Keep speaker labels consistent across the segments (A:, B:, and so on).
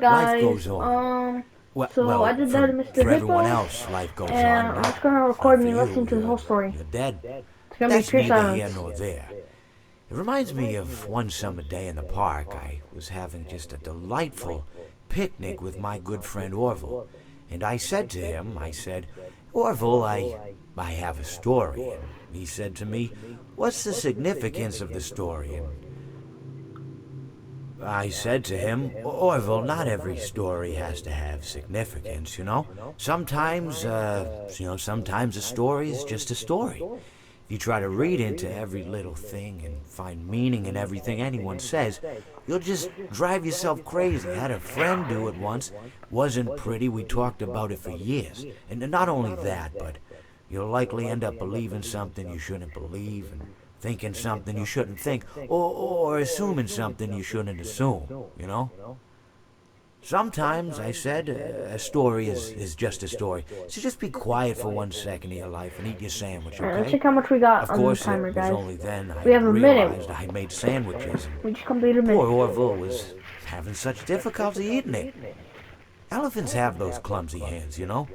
A: Life
B: Guys,
A: goes on.
B: so I did that to Mr.
A: For everyone
B: Hippos,
A: else, life goes
B: and
A: on.
B: I'm just
A: Not,
B: gonna
A: not
B: record
A: for
B: me
A: you.
B: listening to his whole story.
A: You're dead.
B: It's gonna be
A: That's
B: pure
A: neither here
B: silence.
A: nor there. It reminds me of one summer day in the park. I was having just a delightful picnic with my good friend Orville. And I said to him, I said, Orville, I have a story. And he said to me, what's the significance of the story? And I said to him, Orville, not every story has to have significance, you know? Sometimes a story is just a story. If you try to read into every little thing and find meaning in everything anyone says, you'll just drive yourself crazy. I had a friend do it once. Wasn't pretty. We talked about it for years. And not only that, but you'll likely end up believing something you shouldn't believe and thinking something you shouldn't think or assuming something you shouldn't assume, you know? Sometimes, I said, a story is just a story. So just be quiet for 1 second of your life and eat your sandwich,
B: Alright, let's
A: okay?
B: check how much we got
A: Of
B: on the
A: course, it
B: timer,
A: was
B: guys.
A: only then
B: We
A: I
B: have a minute.
A: realized I made sandwiches, and
B: We just completed a
A: poor
B: minute.
A: Orville was having such difficulty eating it. Elephants have those clumsy hands, you know?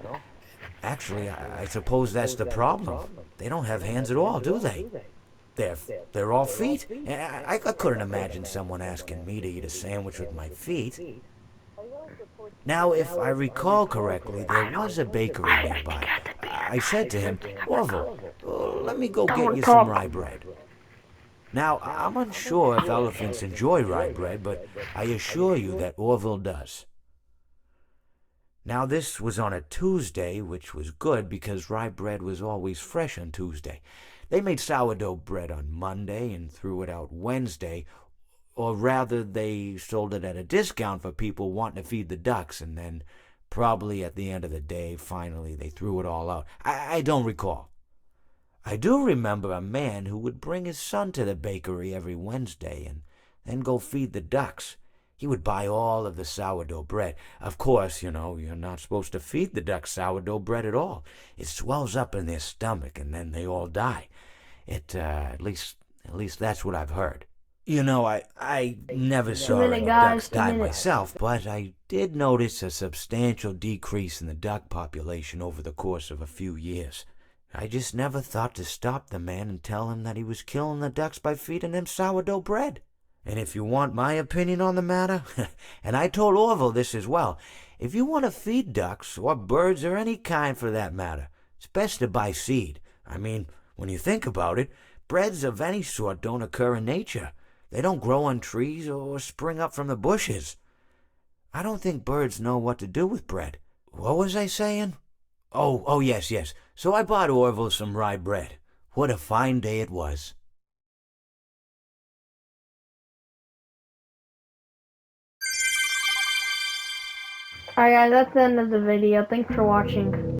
A: Actually, I suppose that's the problem. They don't have hands at all, do they? They're, they're all feet. I couldn't imagine someone asking me to eat a sandwich with my feet. Now, if I recall correctly, there was a bakery nearby. I said to him, Orville, let me go get
B: Don't
A: you some
B: talk.
A: rye bread. Now, I'm unsure if elephants enjoy rye bread, but I assure you that Orville does. Now, this was on a Tuesday, which was good because rye bread was always fresh on Tuesday. They made sourdough bread on Monday and threw it out Wednesday, or rather, they sold it at a discount for people wanting to feed the ducks, and then probably at the end of the day, finally, they threw it all out. I don't recall. I do remember a man who would bring his son to the bakery every Wednesday and then go feed the ducks. He would buy all of the sourdough bread. Of course, you know, you're not supposed to feed the ducks sourdough bread at all. It swells up in their stomach and then they all die. At least that's what I've heard. You know, I never
B: Two
A: saw
B: minute,
A: any
B: guys.
A: ducks
B: Two
A: die
B: minutes.
A: myself, but I did notice a substantial decrease in the duck population over the course of a few years. I just never thought to stop the man and tell him that he was killing the ducks by feeding them sourdough bread. And if you want my opinion on the matter, and I told Orville this as well, if you want to feed ducks, or birds, or any kind for that matter, it's best to buy seed. I mean, when you think about it, breads of any sort don't occur in nature. They don't grow on trees or spring up from the bushes. I don't think birds know what to do with bread. What was I saying? Oh, yes. So I bought Orville some rye bread. What a fine day it was.
B: Alright, guys, that's the end of the video. Thanks for watching.